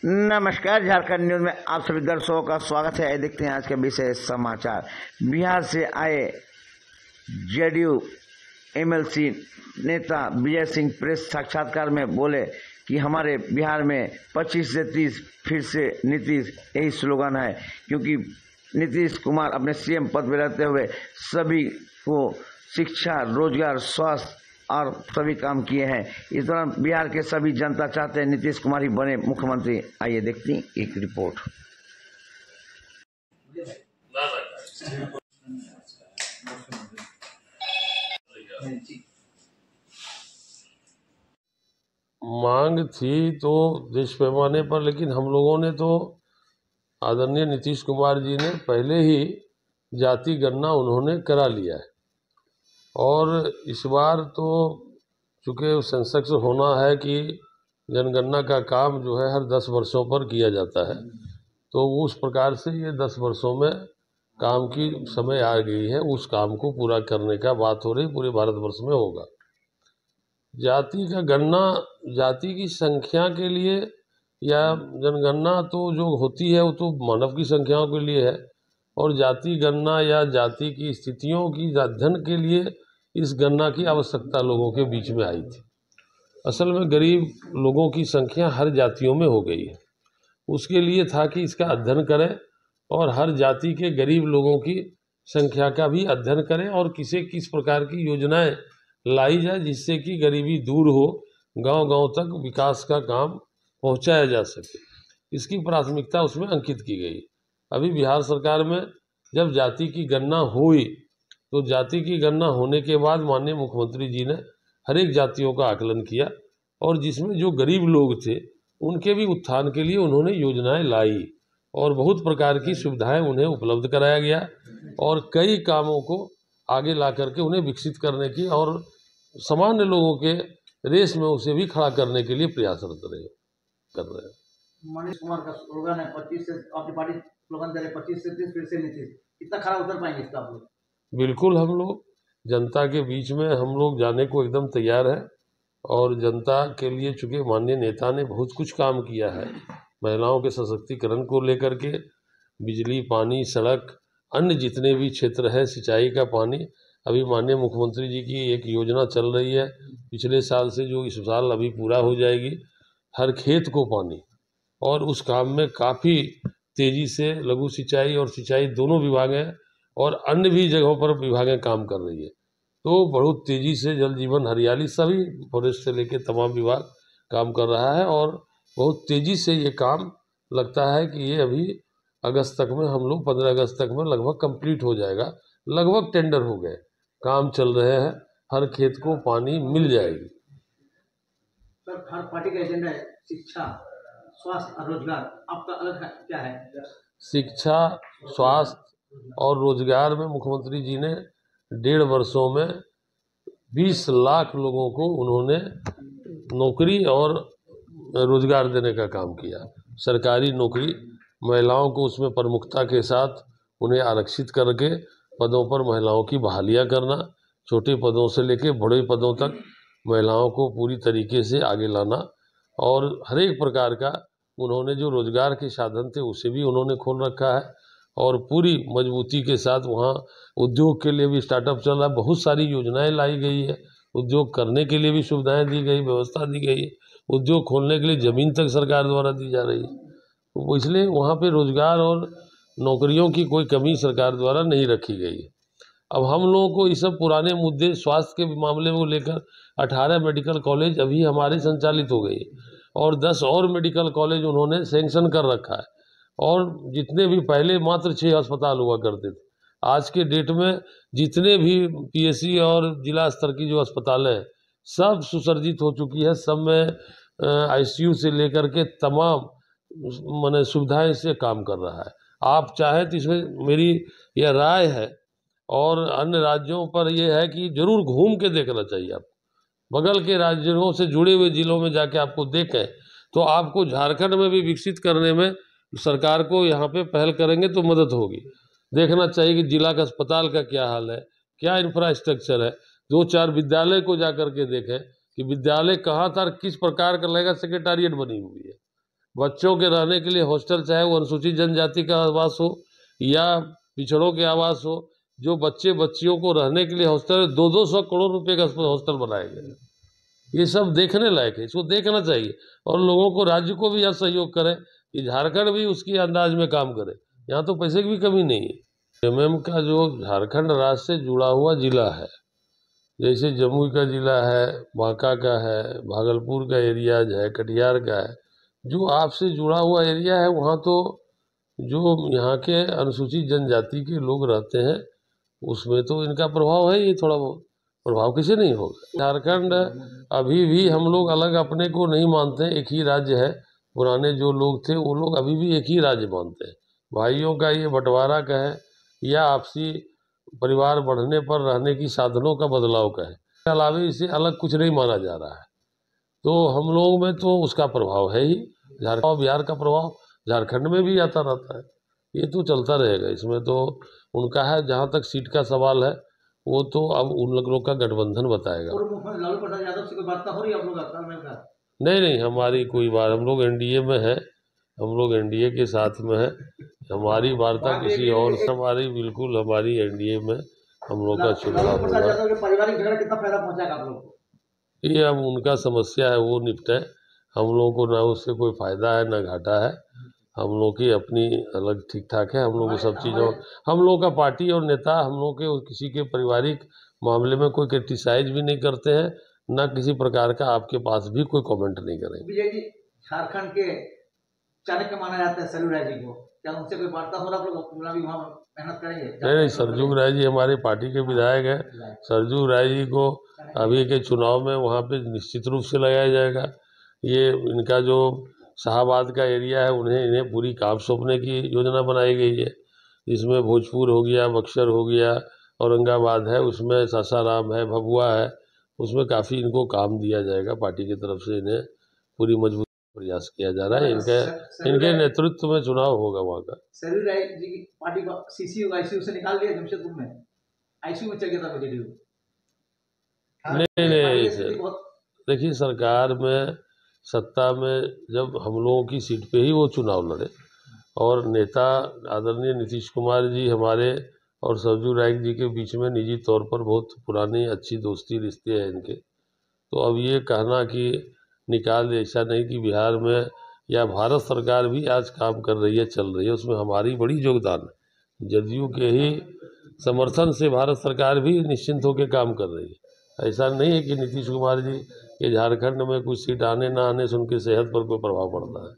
नमस्कार, झारखंड न्यूज में आप सभी दर्शकों का स्वागत है। देखते हैं आज के विशेष समाचार। बिहार से आए जेडीयू एमएलसी नेता विजय सिंह प्रेस साक्षात्कार में बोले कि हमारे बिहार में 25 से 30 फिर से नीतीश, यही स्लोगन है। क्योंकि नीतीश कुमार अपने सीएम पद में रहते हुए सभी को शिक्षा, रोजगार, स्वास्थ्य और सभी काम किए हैं। इस दौरान बिहार के सभी जनता चाहते हैं नीतीश कुमार ही बने मुख्यमंत्री। आइए देखते हैं एक रिपोर्ट। मांग थी तो देश पैमाने पर, लेकिन हम लोगों ने तो आदरणीय नीतीश कुमार जी ने पहले ही जाति गणना उन्होंने करा लिया है। और इस बार तो चूँकि सेंसेक्स होना है कि जनगणना का काम जो है हर 10 वर्षों पर किया जाता है, तो उस प्रकार से ये 10 वर्षों में काम की समय आ गई है। उस काम को पूरा करने का बात हो रही, पूरे भारतवर्ष में होगा। जाति का गणना जाति की संख्या के लिए या जनगणना तो जो होती है वो तो मानव की संख्याओं के लिए है, और जाति गणना या जाति की स्थितियों की अध्ययन के लिए इस गणना की आवश्यकता लोगों के बीच में आई थी। असल में गरीब लोगों की संख्या हर जातियों में हो गई है। उसके लिए था कि इसका अध्ययन करें और हर जाति के गरीब लोगों की संख्या का भी अध्ययन करें और किस प्रकार की योजनाएं लाई जाए जिससे कि गरीबी दूर हो, गांव-गांव तक विकास का काम पहुंचाया जा सके। इसकी प्राथमिकता उसमें अंकित की गई। अभी बिहार सरकार में जब जाति की गणना हुई तो जाति की गणना होने के बाद माननीय मुख्यमंत्री जी ने हर एक जातियों का आकलन किया और जिसमें जो गरीब लोग थे उनके भी उत्थान के लिए उन्होंने योजनाएं लाई और बहुत प्रकार की सुविधाएं उन्हें उपलब्ध कराया गया और कई कामों को आगे ला करके उन्हें विकसित करने की और सामान्य लोगों के रेस में उसे भी खड़ा करने के लिए प्रयासरत कर रहे हैं। मनीष कुमार का स्लोगन है 25 से, अपनी पार्टी स्लोगन दे रहे 25 से 30 फिर से नीतीश। कितना खरा उतर पाएंगे इसका आप लोग? बिल्कुल, हम लोग जनता के बीच में हम लोग जाने को एकदम तैयार है और जनता के लिए चूँकि माननीय नेता ने बहुत कुछ काम किया है, महिलाओं के सशक्तिकरण को लेकर के, बिजली, पानी, सड़क, अन्य जितने भी क्षेत्र है, सिंचाई का पानी। अभी माननीय मुख्यमंत्री जी की एक योजना चल रही है पिछले साल से, जो इस साल अभी पूरा हो जाएगी, हर खेत को पानी, और उस काम में काफ़ी तेज़ी से लघु सिंचाई और सिंचाई दोनों विभागें और अन्य भी जगहों पर विभागें काम कर रही है। तो बहुत तेज़ी से जल जीवन हरियाली सभी फॉरेस्ट से लेकर तमाम विभाग काम कर रहा है और बहुत तेज़ी से ये काम लगता है कि ये अभी अगस्त तक में हम लोग 15 अगस्त तक में लगभग कंप्लीट हो जाएगा। लगभग टेंडर हो गए, काम चल रहे हैं, हर खेत को पानी मिल जाएगी। सर, हर पार्टी का एजेंडा है शिक्षा, स्वास्थ्य और रोजगार। आपका अलग क्या है? शिक्षा, स्वास्थ्य और रोजगार में मुख्यमंत्री जी ने 1.5 वर्षों में 20 लाख लोगों को उन्होंने नौकरी और रोजगार देने का काम किया। सरकारी नौकरी, महिलाओं को उसमें प्रमुखता के साथ उन्हें आरक्षित करके पदों पर महिलाओं की बहालियां करना, छोटे पदों से लेकर बड़े पदों तक महिलाओं को पूरी तरीके से आगे लाना, और हर एक प्रकार का उन्होंने जो रोजगार के साधन थे उसे भी उन्होंने खोल रखा है और पूरी मजबूती के साथ वहाँ उद्योग के लिए भी स्टार्टअप चल रहा है। बहुत सारी योजनाएं लाई गई है, उद्योग करने के लिए भी सुविधाएं दी गई, व्यवस्था दी गई है, उद्योग खोलने के लिए ज़मीन तक सरकार द्वारा दी जा रही है। तो इसलिए वहाँ पे रोजगार और नौकरियों की कोई कमी सरकार द्वारा नहीं रखी गई है। अब हम लोगों को ये सब पुराने मुद्दे स्वास्थ्य के मामले को लेकर 18 मेडिकल कॉलेज अभी हमारे संचालित हो गई और 10 और मेडिकल कॉलेज उन्होंने सैंक्शन कर रखा है। और जितने भी पहले मात्र 6 अस्पताल हुआ करते थे, आज के डेट में जितने भी पीएससी और जिला स्तर की जो अस्पताल हैं सब सुसज्जित हो चुकी है। सब में आईसीयू से लेकर के तमाम माने सुविधाएं से काम कर रहा है। आप चाहे तो इसमें मेरी यह राय है और अन्य राज्यों पर यह है कि जरूर घूम के देखना चाहिए। आप बगल के राज्यों से जुड़े हुए जिलों में जाके आपको देखें तो आपको झारखंड में भी विकसित करने में सरकार को यहाँ पे पहल करेंगे तो मदद होगी। देखना चाहिए कि जिला का अस्पताल का क्या हाल है, क्या इंफ्रास्ट्रक्चर है। 2-4 विद्यालय को जा कर के देखें कि विद्यालय कहाँ था, किस प्रकार का लगेगा, सेक्रेटारिएट बनी हुई है। बच्चों के रहने के लिए हॉस्टल, चाहे वो अनुसूचित जनजाति का आवास हो या पिछड़ों के आवास हो, जो बच्चियों को रहने के लिए हॉस्टल 200 करोड़ रुपए का हॉस्टल बनाए गए। ये सब देखने लायक है, इसको देखना चाहिए और लोगों को, राज्य को भी यह सहयोग करें कि झारखंड भी उसकी अंदाज में काम करे। यहाँ तो पैसे की भी कमी नहीं है। एमएम का जो झारखंड राज्य से जुड़ा हुआ जिला है, जैसे जमुई का जिला है, बांका का है, भागलपुर का एरियाज है, कटिहार का है, जो आपसे जुड़ा हुआ एरिया है, वहाँ तो जो यहाँ के अनुसूचित जनजाति के लोग रहते हैं उसमें तो इनका प्रभाव है ही, थोड़ा बहुत प्रभाव किसे नहीं होगा। झारखंड अभी भी हम लोग अलग अपने को नहीं मानते, एक ही राज्य है। पुराने जो लोग थे वो लोग अभी भी एक ही राज्य मानते हैं। भाइयों का ये बंटवारा का है या आपसी परिवार बढ़ने पर रहने की साधनों का बदलाव का है, इसके अलावा इसे अलग कुछ नहीं माना जा रहा है। तो हम लोग में तो उसका प्रभाव है ही। झारखंड बिहार का प्रभाव झारखंड में भी आता रहता है, ये तो चलता रहेगा। इसमें तो उनका है। जहाँ तक सीट का सवाल है वो तो अब उन लोगों का गठबंधन बताएगा। लालू प्रसाद यादव से कोई वार्ता हो रही है आप लोग का? नहीं, हमारी कोई बात, हम लोग एनडीए में है, हम लोग एनडीए के साथ में है। हमारी वार्ता किसी और से, हमारी बिल्कुल हमारी एनडीए में हम लोग का चुनाव होगा। पारिवारिक झगड़ा कितना फायदा पहुंचाएगा आप लोग को? ये अब उनका समस्या है, वो निपटे। हम लोगों को ना उससे कोई फायदा है ना घाटा है। हम लोग की अपनी अलग ठीक ठाक है। हम लोग को सब चीज़ों, हम लोग का पार्टी और नेता हम लोग के किसी के पारिवारिक मामले में कोई क्रिटिसाइज भी नहीं करते हैं, ना किसी प्रकार का आपके पास भी कोई कमेंट नहीं करेंगे। विजय जी, झारखंड के चाणक्य माना जाता है सरयू राय जी को, क्या उनसे कोई वार्ता हो रहा है? आप लोग भी वहाँ मेहनत करेंगे? नहीं, सरजू राय जी हमारे पार्टी के विधायक हैं। सरजू राय जी को अभी के चुनाव में वहाँ पे निश्चित रूप से लगाया जाएगा। ये इनका जो शाहबाद का एरिया है, इन्हें पूरी काम सौंपने की योजना बनाई गई है, जिसमें भोजपुर हो गया, बक्सर हो गया, औरंगाबाद है, उसमें सासाराम है, भभुआ है, उसमें काफ़ी इनको काम दिया जाएगा। पार्टी की तरफ से इन्हें पूरी मजबूत प्रयास किया जा रहा है। इनके नेतृत्व में चुनाव होगा वहाँ का। सरयू राय जी की पार्टी को सीसीयू आईसीयू से निकाल दिया जमशेदपुर में, आईसीयू में चल गया था जेडीयू। नहीं, देखिए, सरकार में, सत्ता में जब हम लोगों की सीट पे ही वो चुनाव लड़े, और नेता आदरणीय नीतीश कुमार जी हमारे और सरजू राय जी के बीच में निजी तौर पर बहुत पुरानी अच्छी दोस्ती रिश्ते हैं इनके। तो अब ये कहना कि निकाल दे, ऐसा नहीं कि बिहार में या भारत सरकार भी आज काम कर रही है, चल रही है, उसमें हमारी बड़ी योगदान है। जदयू के ही समर्थन से भारत सरकार भी निश्चिंत होकर काम कर रही है। ऐसा नहीं है कि नीतीश कुमार जी के झारखंड में कुछ सीट आने ना आने से उनकी सेहत पर कोई प्रभाव पड़ता है।